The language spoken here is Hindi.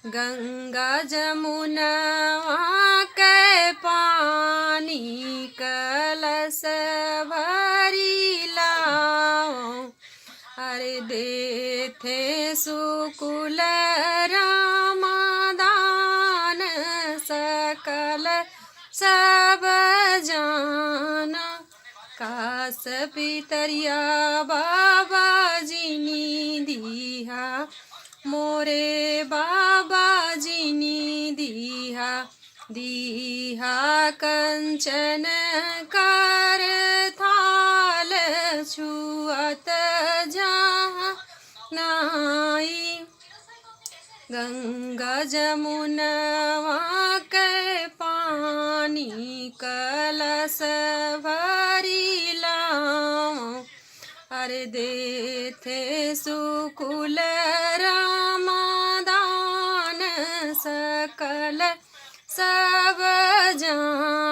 गंगा जमुना के पानी कलश भरी लाओ। अरे देथे सुकुल रामादान सकल सब जाना। कास पितरिया बाबा जिनी दिया, मोरे बाबा जिनी दिया। दिया कंचन कर थाल छुअत जहाँ नाई। गंगा जमुनवा के पानी कलश भरी लाओ। अरे देथे सुकुल रामादान सकल सब जान।